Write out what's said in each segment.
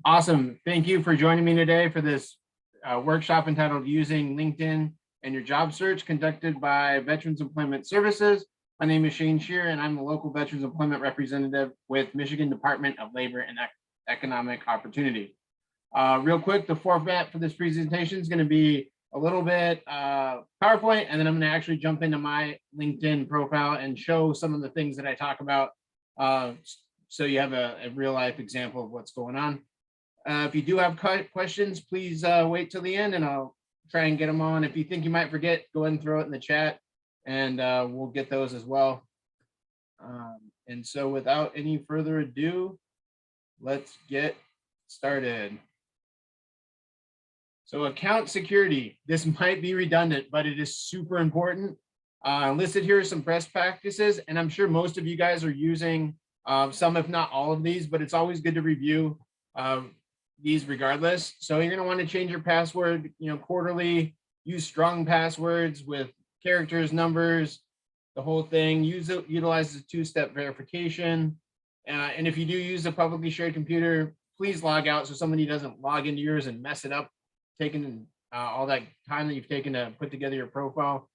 Awesome. Thank you for joining me today for this workshop entitled Using LinkedIn in Your Job Search, conducted by Veterans Employment Services. My name is Shane Shear, and I'm the local Veterans Employment Representative with Michigan Department of Labor and Economic Opportunity. Real quick, the format for this presentation is going to be a little bit PowerPoint, and then I'm going to actually jump into my LinkedIn profile and show some of the things that I talk about, so you have a real life example of what's going on. If you do have questions, please wait till the end and I'll try and get them on. If you think you might forget, go ahead and throw it in the chat and we'll get those as well. And so without any further ado, let's get started. So account security, this might be redundant, but it is super important. Listed here are some best practices, and I'm sure most of you guys are using some, if not all of these, but it's always good to review these regardless. So you're going to want to change your password, quarterly, use strong passwords with characters, numbers, the whole thing. Utilize the two-step verification. And if you do use a publicly shared computer, please log out so somebody doesn't log into yours and mess it up, taking all that time that you've taken to put together your profile.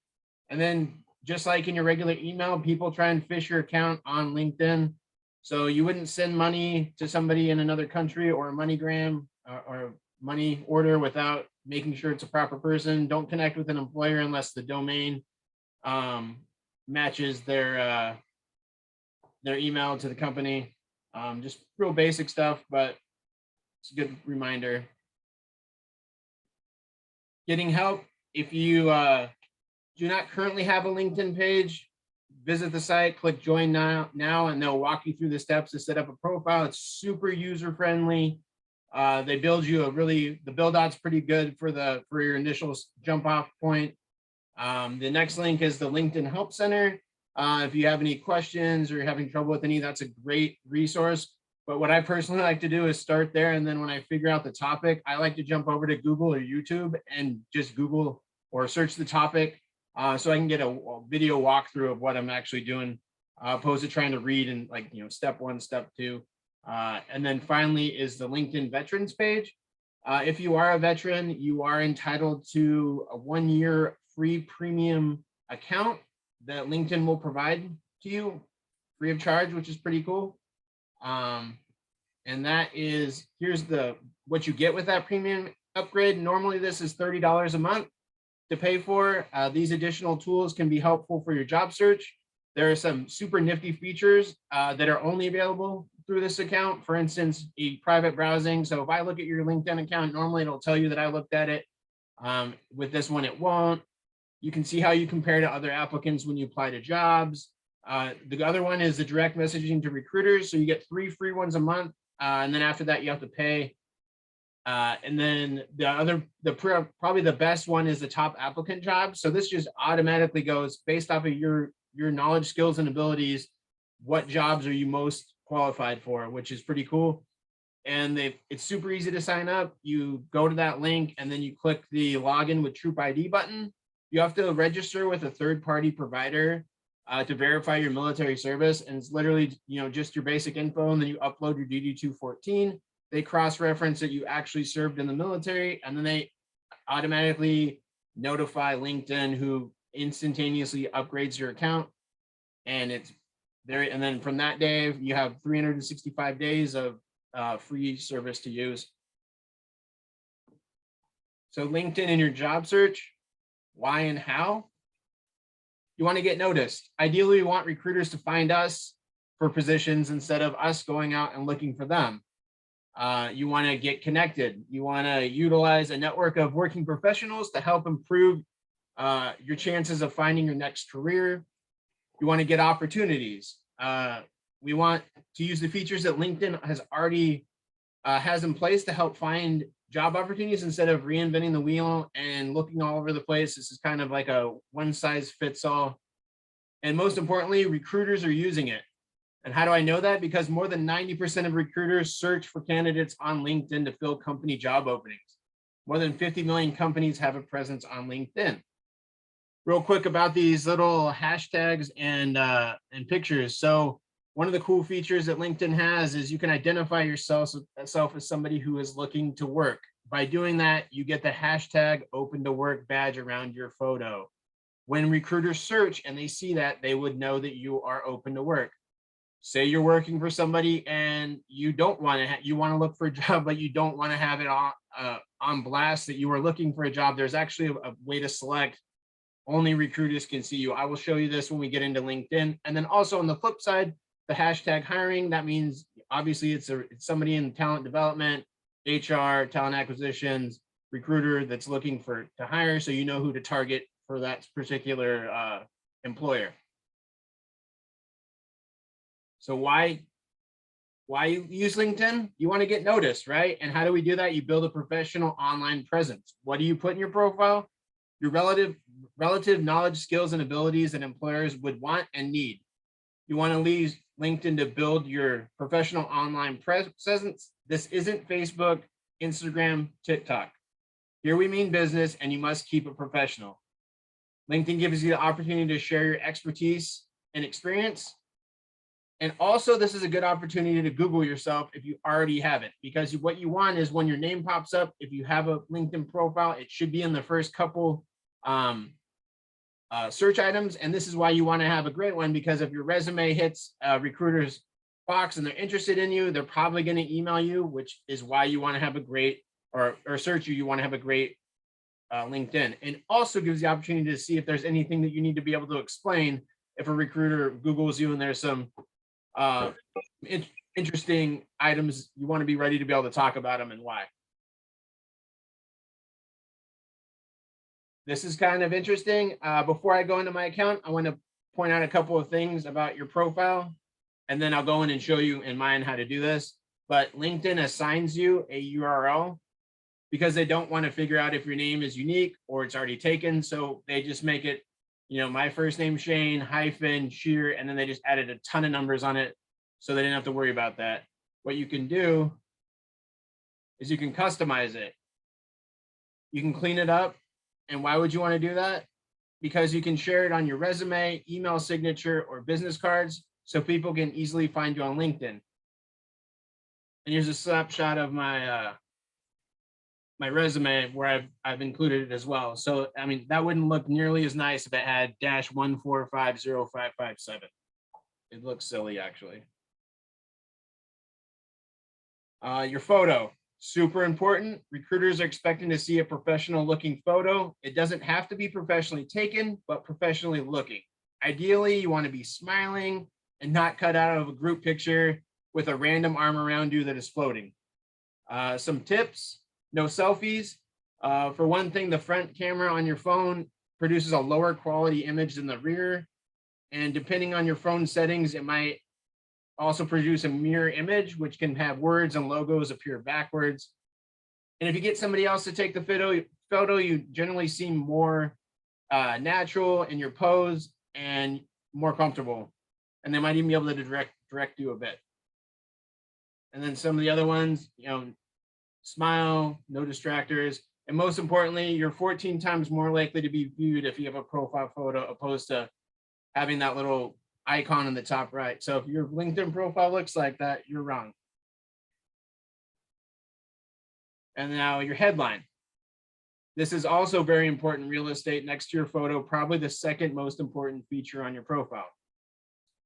And then just like in your regular email, people try and phish your account on LinkedIn. So you wouldn't send money to somebody in another country or a MoneyGram or money order without making sure it's a proper person. Don't connect with an employer unless the domain matches their email to the company. Just real basic stuff, but it's a good reminder. Getting help. If you do not currently have a LinkedIn page, visit the site, click join now, and they'll walk you through the steps to set up a profile. It's super user friendly. They build you the build out's pretty good for your initial jump off point. The next link is the LinkedIn Help Center. If you have any questions or you're having trouble with any, that's a great resource. But what I personally like to do is start there, and then when I figure out the topic, I like to jump over to Google or YouTube and just Google or search the topic. So I can get a video walkthrough of what I'm actually doing, opposed to trying to read and step one, step two. And then finally is the LinkedIn Veterans page. If you are a veteran, you are entitled to a 1-year free premium account that LinkedIn will provide to you free of charge, which is pretty cool. And that is, here's what you get with that premium upgrade. Normally this is $30 a month to pay for. These additional tools can be helpful for your job search. There are some super nifty features that are only available through this account. For instance, a private browsing. So if I look at your LinkedIn account, normally it'll tell you that I looked at it. With this one, it won't. You can see how you compare to other applicants when you apply to jobs. The other one is the direct messaging to recruiters. So you get 3 free ones a month. And then after that, you have to pay. And then probably the best one is the top applicant job. So this just automatically goes based off of your knowledge, skills, and abilities. What jobs are you most qualified for, which is pretty cool. And it's super easy to sign up. You go to that link and then you click the login with Troop ID button. You have to register with a third-party provider to verify your military service. And it's literally, just your basic info, and then you upload your DD-214. They cross-reference that you actually served in the military, and then they automatically notify LinkedIn, who instantaneously upgrades your account. And it's there. And then from that day, you have 365 days of free service to use. So LinkedIn in your job search, why and how? You want to get noticed. Ideally, we want recruiters to find us for positions instead of us going out and looking for them. You want to get connected. You want to utilize a network of working professionals to help improve your chances of finding your next career. You want to get opportunities. We want to use the features that LinkedIn has already has in place to help find job opportunities instead of reinventing the wheel and looking all over the place. This is kind of like a one-size-fits-all. And most importantly, recruiters are using it. And how do I know that? Because more than 90% of recruiters search for candidates on LinkedIn to fill company job openings. More than 50 million companies have a presence on LinkedIn. Real quick about these little hashtags and pictures. So One of the cool features that LinkedIn has is you can identify yourself as somebody who is looking to work. By doing that, you get the hashtag open to work badge around your photo. When recruiters search and they see that, they would know that you are open to work. Say you're working for somebody and you don't want to, you want to look for a job, but you don't want to have it on blast that you are looking for a job. There's actually a way to select only recruiters can see you. I will show you this when we get into LinkedIn. And then also on the flip side, the hashtag hiring, that means obviously it's somebody in talent development, HR, talent acquisitions, recruiter that's looking to hire, so you know who to target for that particular employer. So why use LinkedIn? You want to get noticed, right? And how do we do that? You build a professional online presence. What do you put in your profile? Your relative knowledge, skills, and abilities that employers would want and need. You want to use LinkedIn to build your professional online presence. This isn't Facebook, Instagram, TikTok. Here we mean business, and you must keep it professional. LinkedIn gives you the opportunity to share your expertise and experience. And also, this is a good opportunity to Google yourself if you already have it, because what you want is when your name pops up, if you have a LinkedIn profile, it should be in the first couple search items. And this is why you want to have a great one, because if your resume hits a recruiter's box and they're interested in you, they're probably going to email you, which is why you want to have a great, or search you want to have a great LinkedIn. And also gives the opportunity to see if there's anything that you need to be able to explain if a recruiter Googles you and there's some interesting items, you want to be ready to be able to talk about them and why. This is kind of interesting. Before I go into my account, I want to point out a couple of things about your profile, and then I'll go in and show you in mine how to do this. But LinkedIn assigns you a URL because they don't want to figure out if your name is unique or it's already taken. So they just make it, my first name, Shane, hyphen, Shear, and then they just added a ton of numbers on it. So they didn't have to worry about that. What you can do is you can customize it. You can clean it up. And why would you want to do that? Because you can share it on your resume, email signature, or business cards, so people can easily find you on LinkedIn. And here's a snapshot of my my resume where I've included it as well. So I mean, that wouldn't look nearly as nice if it had -1450557. It looks silly, actually. Your photo, super important. Recruiters are expecting to see a professional looking photo. It doesn't have to be professionally taken, but professionally looking. Ideally, you want to be smiling and not cut out of a group picture with a random arm around you that is floating. Some tips: no selfies. For one thing, the front camera on your phone produces a lower quality image than the rear. And depending on your phone settings, it might also produce a mirror image, which can have words and logos appear backwards. And if you get somebody else to take the photo, you generally seem more natural in your pose and more comfortable. And they might even be able to direct you a bit. And then some of the other ones, smile, no distractors. And most importantly, you're 14 times more likely to be viewed if you have a profile photo opposed to having that little icon in the top right. So if your LinkedIn profile looks like that, you're wrong. And now your headline. This is also very important in real estate, next to your photo, probably the second most important feature on your profile.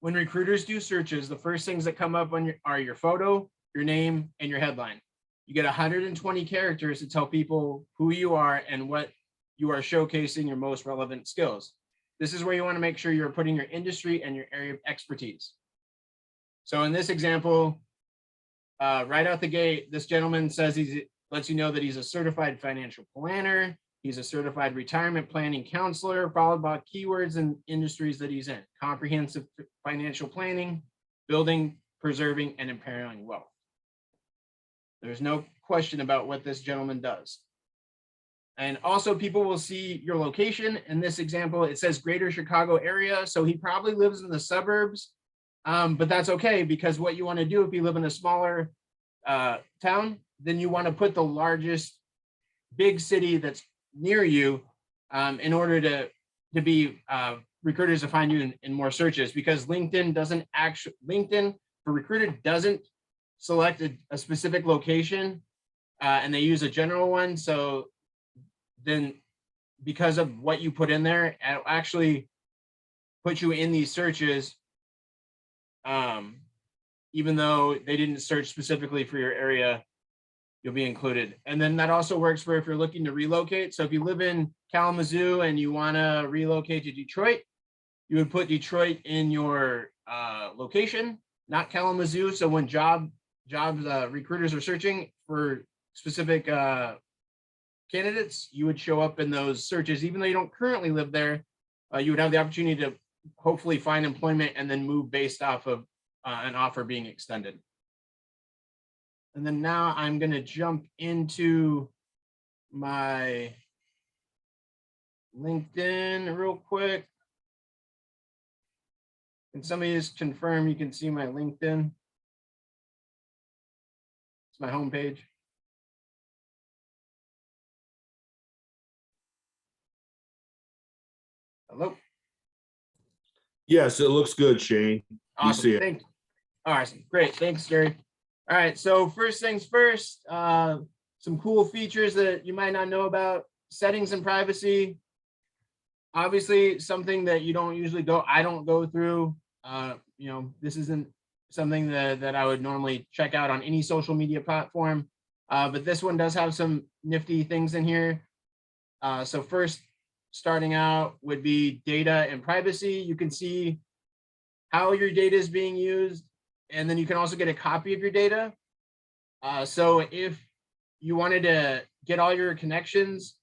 When recruiters do searches, the first things that come up are your photo, your name, and your headline. You get 120 characters to tell people who you are and what you are showcasing your most relevant skills. This is where you want to make sure you're putting your industry and your area of expertise. So in this example, right out the gate, this gentleman says lets you know that he's a certified financial planner. He's a certified retirement planning counselor, followed by keywords and industries that he's in: comprehensive financial planning, building, preserving, and impairing wealth. There's no question about what this gentleman does. And also people will see your location. In this example, it says greater Chicago area. So he probably lives in the suburbs, but that's okay, because what you want to do if you live in a smaller town, then you want to put the largest big city that's near you in order to be recruiters to find you in more searches, because LinkedIn for recruiter doesn't select a specific location, and they use a general one. So then because of what you put in there, it'll actually put you in these searches, even though they didn't search specifically for your area, you'll be included. And then that also works for if you're looking to relocate. So if you live in Kalamazoo and you want to relocate to Detroit, you would put Detroit in your location, not Kalamazoo. So when recruiters are searching for specific candidates, you would show up in those searches, even though you don't currently live there. You would have the opportunity to hopefully find employment and then move based off of an offer being extended. And then now I'm going to jump into my LinkedIn real quick. Can somebody just confirm you can see my LinkedIn? It's my homepage. Hello? Yes, it looks good, Shane. Awesome. We see it. Thank you. Awesome. Great. Thanks, Gary. All right. So first things first, some cool features that you might not know about: settings and privacy. Obviously, something that you don't usually I don't go through. This isn't something that I would normally check out on any social media platform. But this one does have some nifty things in here. So first, starting out would be data and privacy. You can see how your data is being used, and then you can also get a copy of your data. So if you wanted to get all your connections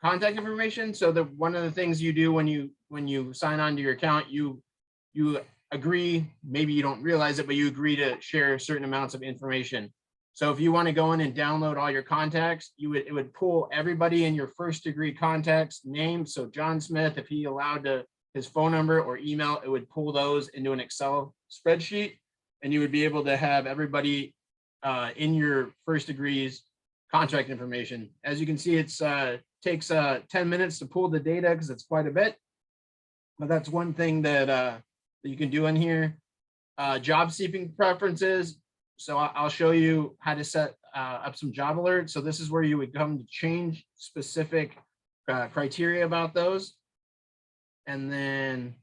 contact information, so that one of the things you do when you sign on to your account, you agree, maybe you don't realize it, but you agree to share certain amounts of information. So if you want to go in and download all your contacts, it would pull everybody in your first degree contacts name. So John Smith, if he allowed his phone number or email, it would pull those into an Excel spreadsheet, and you would be able to have everybody in your first degree's contract information. As you can see, it's takes 10 minutes to pull the data because it's quite a bit, but that's one thing that you can do in here. Job seeking preferences. So I'll show you how to set up some job alerts. So this is where you would come to change specific criteria about those. And then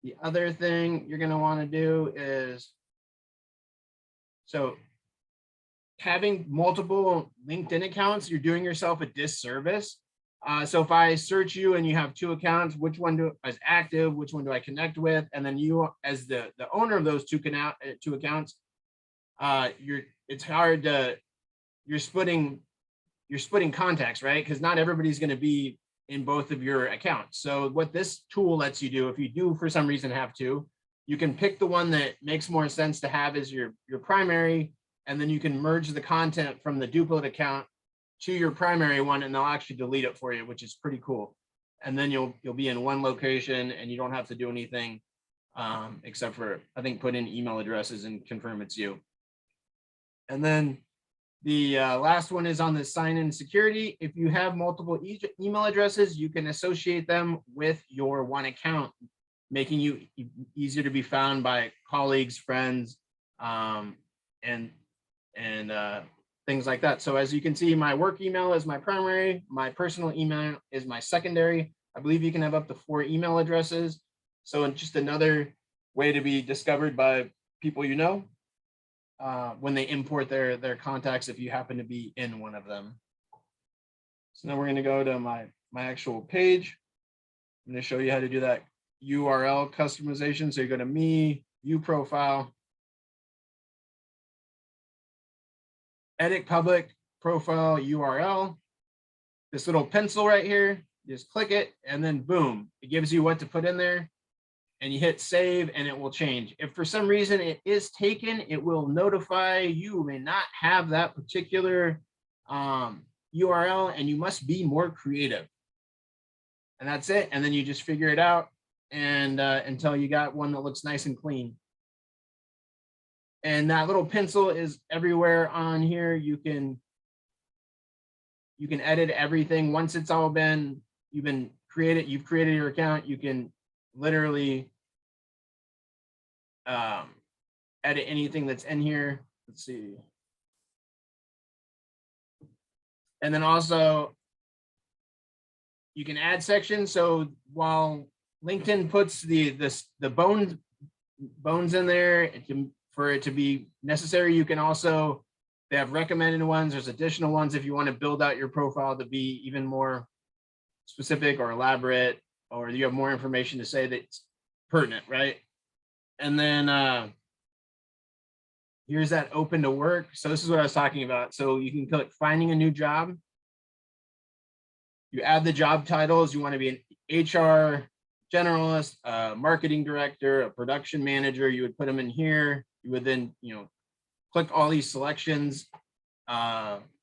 the other thing you're going to want to do is, so having multiple LinkedIn accounts, you're doing yourself a disservice. So if I search you and you have two accounts, which one is active, which one do I connect with? And then you, as the owner of those two accounts, it's hard to, you're splitting contacts, right? Because not everybody's going to be in both of your accounts. So what this tool lets you do, if you do for some reason have to, you can pick the one that makes more sense to have as your primary, and then you can merge the content from the duplicate account to your primary one, and they'll actually delete it for you, which is pretty cool. And then you'll be in one location and you don't have to do anything except for, I think, put in email addresses and confirm it's you. And then the last one is on the sign-in security. If you have multiple email addresses, you can associate them with your one account, making you easier to be found by colleagues, friends, and things like that. So as you can see, my work email is my primary, my personal email is my secondary. I believe you can have up to 4 email addresses. So it's just another way to be discovered by people you know when they import their contacts, if you happen to be in one of them. So now we're going to go to my actual page. I'm going to show you how to do that URL customization. So you go to me, view profile, edit public profile URL, this little pencil right here, just click it, and then boom, it gives you what to put in there, and you hit save and it will change. If for some reason it is taken, it will notify you may not have that particular URL, and you must be more creative. And that's it. And then you just figure it out and until you got one that looks nice and clean. And that little pencil is everywhere on here. You can edit everything once it's all you've been you've created your account, you can literally edit anything that's in here. Let's see. And then also you can add sections. So while LinkedIn puts the bones in there for it to be necessary, you can also, they have recommended ones, there's additional ones if you want to build out your profile to be even more specific or elaborate, or you have more information to say that's pertinent, right? And then here's that open to work. So this is what I was talking about. So you can click finding a new job. You add the job titles. You want to be an HR generalist, a marketing director, a production manager. You would put them in here. You would then, click all these selections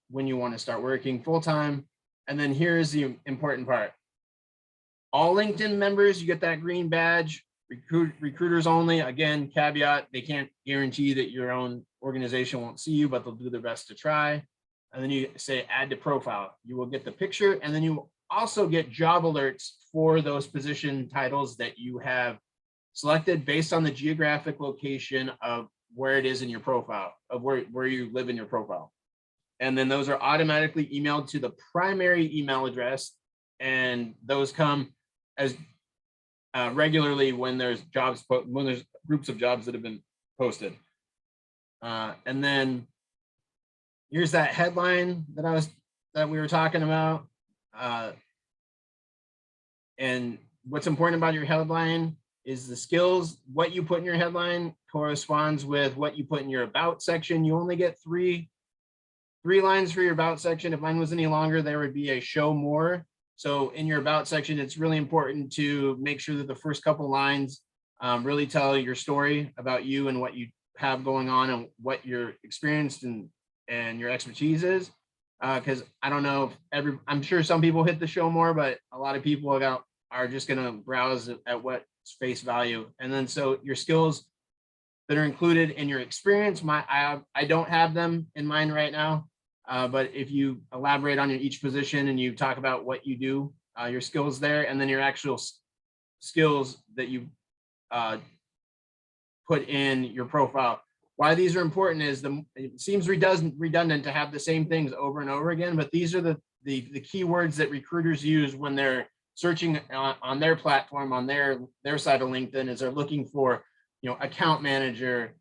when you want to start working full-time. And then here's the important part. All LinkedIn members, you get that green badge. Recruiters only, again, caveat, they can't guarantee that your own organization won't see you, but they'll do their best to try. And then you say add to profile. You will get the picture, and then you also get job alerts for those position titles that you have selected based on the geographic location of where it is in your profile, of where you live in your profile. And then those are automatically emailed to the primary email address, and those come as regularly when there's groups of jobs that have been posted. And then here's that headline that we were talking about. And what's important about your headline is the skills. What you put in your headline corresponds with what you put in your about section. You only get three lines for your about section. If mine was any longer, there would be a show more. So in your about section, it's really important to make sure that the first couple lines really tell your story about you and what you have going on and what your experience and your expertise is. Because I don't know if I'm sure some people hit the show more, but a lot of people are just going to browse at what's face value. And then so your skills that are included in your experience, I don't have them in mind right now. But if you elaborate on each position and you talk about what you do, your skills there, and then your actual skills that you put in your profile. Why these are important is it seems redundant to have the same things over and over again, but these are the keywords that recruiters use when they're searching on their platform, on their side of LinkedIn, is they're looking for, account manager,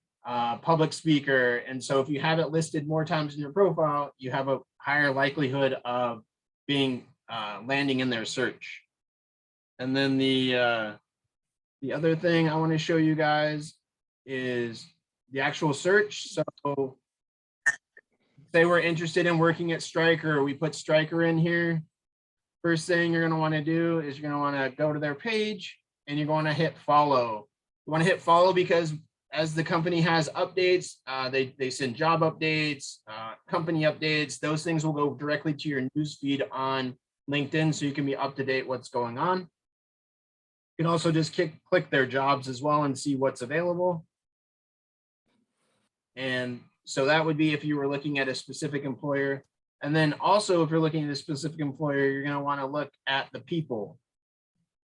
public speaker. And so if you have it listed more times in your profile, you have a higher likelihood of being landing in their search. And then the other thing I want to show you guys is the actual search. So say we're interested in working at Stryker, we put Stryker in here. First thing you're going to want to do is you're going to want to go to their page and you're going to hit follow. You want to hit follow because as the company has updates, they send job updates, company updates. Those things will go directly to your news feed on LinkedIn, so you can be up to date what's going on. You can also just click their jobs as well and see what's available. And so that would be if you were looking at a specific employer. And then also if you're looking at a specific employer, you're going to want to look at the people.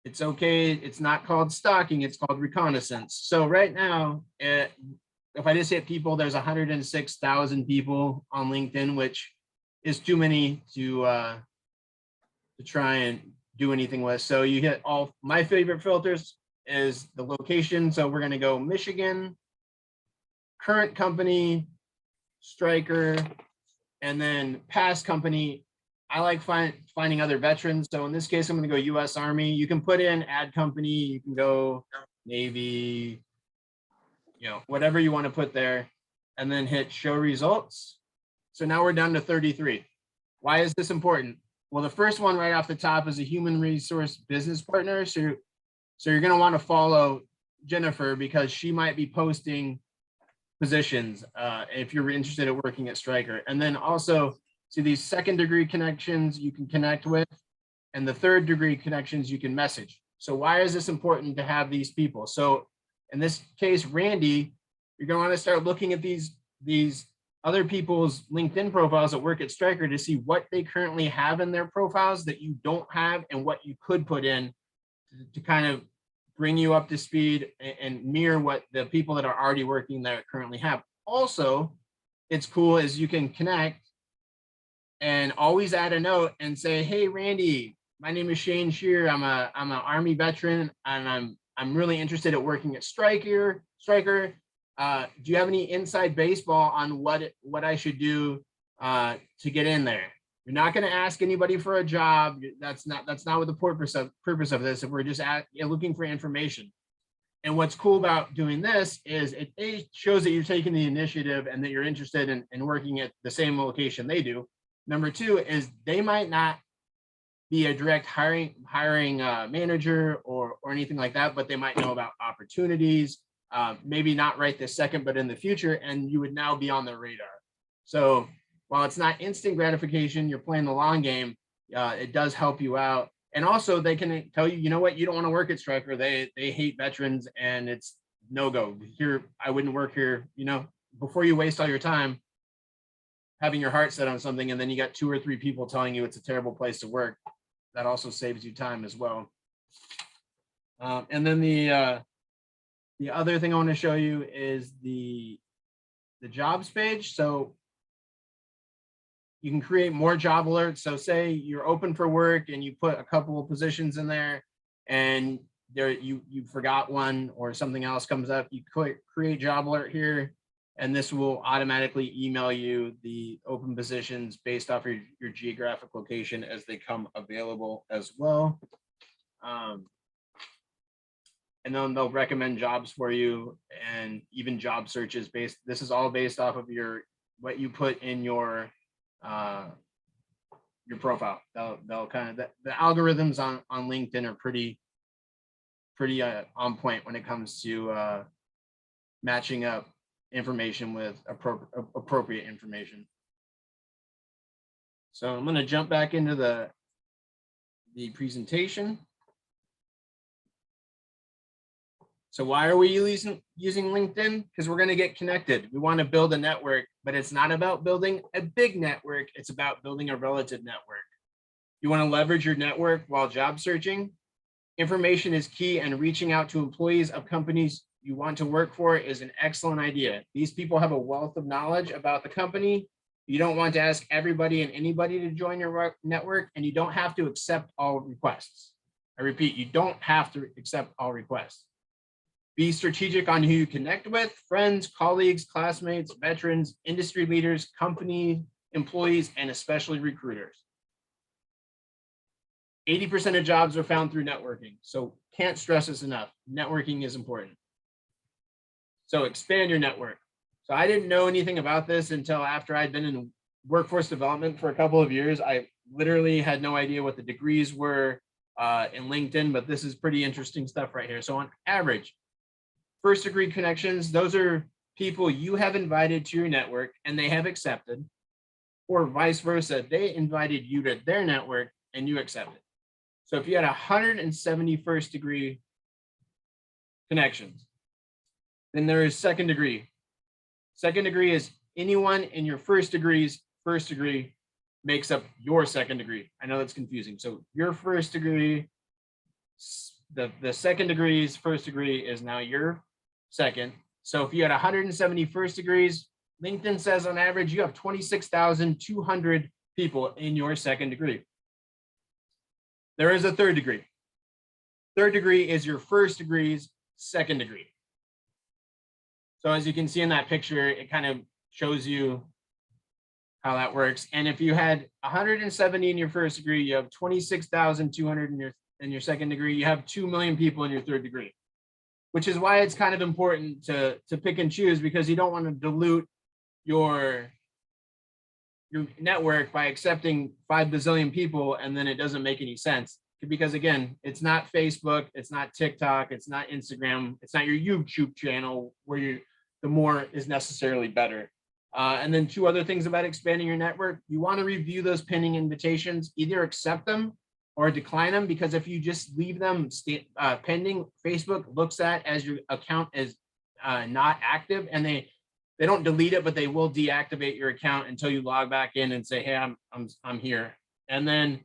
It's okay. It's not called stalking. It's called reconnaissance. So right now, if I just hit people, there's 106,000 people on LinkedIn, which is too many to try and do anything with. So you hit all. My favorite filters is the location. So we're going to go Michigan, current company, Stryker, and then past company. I like finding other veterans. So in this case, I'm going to go U.S. Army. You can put in add company. You can go Navy, whatever you want to put there, and then hit show results. So now we're down to 33. Why is this important? Well, the first one right off the top is a human resource business partner. So you're going to want to follow Jennifer because she might be posting positions if you're interested in working at Stryker. And then also, see these second degree connections you can connect with, and the third degree connections you can message. So why is this important to have these people? So in this case, Randy, you're going to want to start looking at these other people's LinkedIn profiles that work at Stryker to see what they currently have in their profiles that you don't have and what you could put in to kind of bring you up to speed and mirror what the people that are already working there currently have. Also, it's cool as you can connect and always add a note and say, hey, Randy, my name is Shane Shear. I'm an Army veteran and I'm really interested at working at Stryker. Do you have any inside baseball on what I should do to get in there? You're not going to ask anybody for a job. That's not what the purpose of this. If we're just looking for information. And what's cool about doing this is it shows that you're taking the initiative and that you're interested in working at the same location they do. Number two is they might not be a direct hiring manager or anything like that, but they might know about opportunities. Maybe not right this second, but in the future, and you would now be on their radar. So while it's not instant gratification, you're playing the long game, it does help you out. And also they can tell you, you know what, you don't want to work at Stryker. They hate veterans and it's no go here. I wouldn't work here, before you waste all your time having your heart set on something. And then you got 2 or 3 people telling you it's a terrible place to work. That also saves you time as well. And then the other thing I want to show you is the jobs page. So you can create more job alerts. So say you're open for work and you put a couple of positions in there and you forgot one or something else comes up, you click create job alert here, and this will automatically email you the open positions based off your geographic location as they come available as well. And then they'll recommend jobs for you and even job searches this is all based off of what you put in your profile. They'll kind of, the algorithms on LinkedIn are pretty on point when it comes to matching up information with appropriate information. So I'm going to jump back into the presentation. So why are we using LinkedIn? Because we're going to get connected. We want to build a network, but it's not about building a big network. It's about building a relative network. You want to leverage your network while job searching. Information is key, and reaching out to employees of companies you want to work for is an excellent idea. These people have a wealth of knowledge about the company. You don't want to ask everybody and anybody to join your network, and you don't have to accept all requests. I repeat, you don't have to accept all requests. Be strategic on who you connect with: friends, colleagues, classmates, veterans, industry leaders, company employees, and especially recruiters. 80% of jobs are found through networking. So can't stress this enough. Networking is important. So expand your network. So I didn't know anything about this until after I'd been in workforce development for a couple of years. I literally had no idea what the degrees were in LinkedIn, but this is pretty interesting stuff right here. So on average, first degree connections, those are people you have invited to your network and they have accepted, or vice versa, they invited you to their network and you accepted. So if you had 170 first degree connections, then there is second degree. Second degree is anyone in your first degree makes up your second degree. I know that's confusing. So your first degree, the second degree's first degree is now your second. So if you had 170 first degrees, LinkedIn says on average you have 26,200 people in your second degree. There is a third degree. Third degree is your first degree's second degree. So as you can see in that picture, it kind of shows you how that works. And if you had 170 in your first degree, you have 26,200 in your second degree, you have 2 million people in your third degree, which is why it's kind of important to pick and choose, because you don't want to dilute your network by accepting 5 bazillion people and then it doesn't make any sense. Because again, it's not Facebook, it's not TikTok, it's not Instagram, it's not your YouTube channel where the more is necessarily better. And then 2 other things about expanding your network: you want to review those pending invitations, either accept them or decline them, because if you just leave them pending, Facebook looks at as your account is not active, and they don't delete it, but they will deactivate your account until you log back in and say, hey, I'm here. And then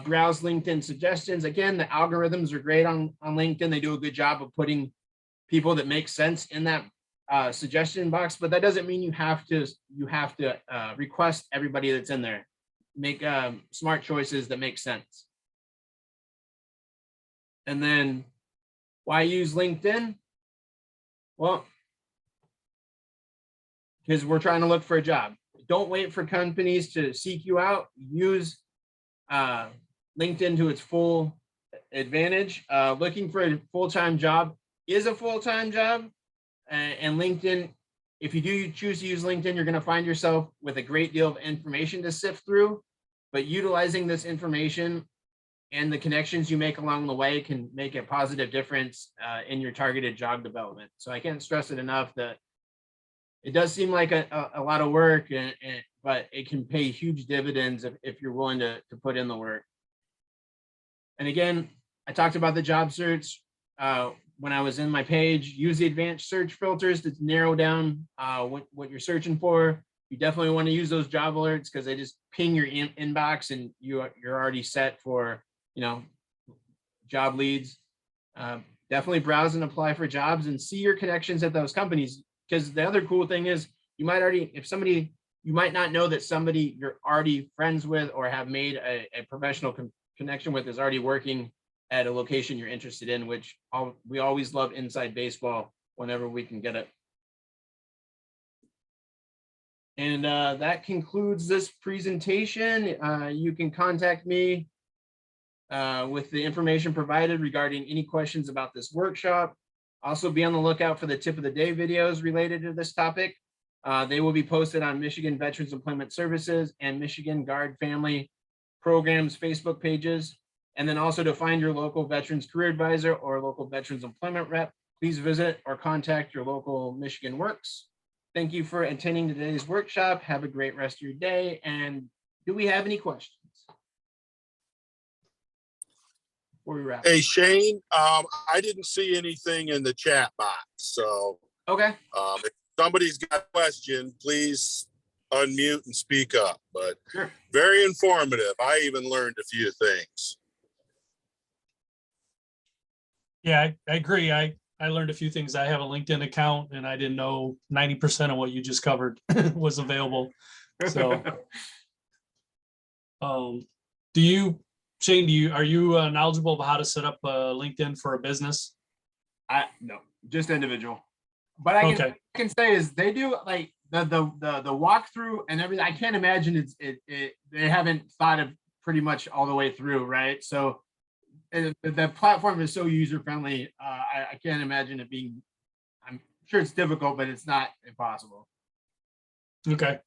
browse LinkedIn suggestions. Again, the algorithms are great on LinkedIn. They do a good job of putting people that make sense in that suggestion box, but that doesn't mean you have to request everybody that's in there. Make smart choices that make sense. And then why use LinkedIn? Well, because we're trying to look for a job. Don't wait for companies to seek you out. Use LinkedIn to its full advantage. Looking for a full-time job is a full-time job. And LinkedIn, if you do choose to use LinkedIn, you're going to find yourself with a great deal of information to sift through. But utilizing this information and the connections you make along the way can make a positive difference in your targeted job development. So I can't stress it enough that it does seem like a lot of work, but it can pay huge dividends if you're willing to put in the work. And again, I talked about the job search when I was in my page. Use the advanced search filters to narrow down what you're searching for. You definitely want to use those job alerts because they just ping your inbox and you're already set for, job leads. Definitely browse and apply for jobs and see your connections at those companies. Because the other cool thing is you might not know that somebody you're already friends with or have made a professional connection with is already working at a location you're interested in, which we always love inside baseball whenever we can get it. And that concludes this presentation. You can contact me with the information provided regarding any questions about this workshop. Also be on the lookout for the tip of the day videos related to this topic. They will be posted on Michigan Veterans Employment Services and Michigan Guard Family Programs Facebook pages. And then also to find your local Veterans Career Advisor or local Veterans Employment Rep, please visit or contact your local Michigan Works. Thank you for attending today's workshop. Have a great rest of your day. And do we have any questions before we wrap? Hey, Shane, I didn't see anything in the chat box. So Okay. if somebody's got a question, please unmute and speak up. But Sure. Very informative. I even learned a few things. Yeah, I agree. I learned a few things. I have a LinkedIn account and I didn't know 90% of what you just covered was available. So, Shane, are you knowledgeable about how to set up LinkedIn for a business? No, just individual. But I can say is they do like the walkthrough and everything. I can't imagine they haven't thought of pretty much all the way through, right? So the platform is so user friendly. I can't imagine it being. I'm sure it's difficult, but it's not impossible. Okay.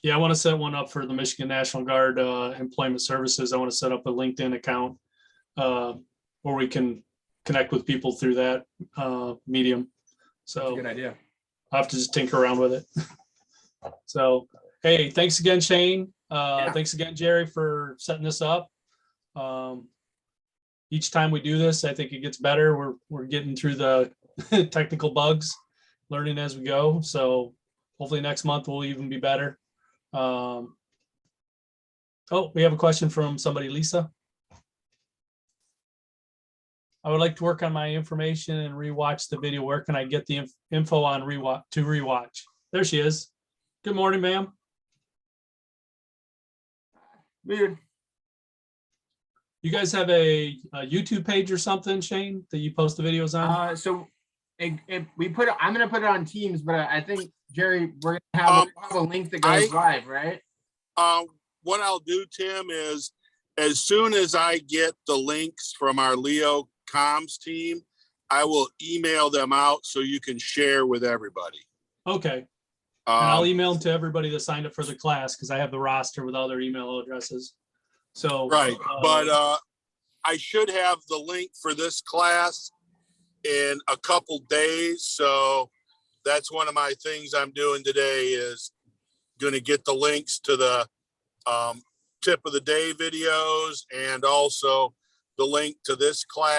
Yeah, I want to set one up for the Michigan National Guard Employment Services. I want to set up a LinkedIn account where we can connect with people through that medium. So good idea. I'll have to just tinker around with it. So, hey, thanks again, Shane. Thanks again, Jerry, for setting this up. Each time we do this, I think it gets better. We're getting through the technical bugs, learning as we go. So hopefully next month will even be better. Oh, we have a question from somebody, Lisa. I would like to work on my information and rewatch the video. Where can I get the info on rewatch? There she is. Good morning, ma'am. Weird. You guys have a YouTube page or something, Shane, that you post the videos on? So we put it, I'm going to put it on Teams, but I think Jerry, we're going to have a link that goes live, right? What I'll do, Tim, is as soon as I get the links from our Leo comms team, I will email them out so you can share with everybody. Okay. And I'll email them to everybody that signed up for the class because I have the roster with all their email addresses. So right, but I should have the link for this class in a couple days. So that's one of my things I'm doing today is going to get the links to the tip of the day videos and also the link to this class.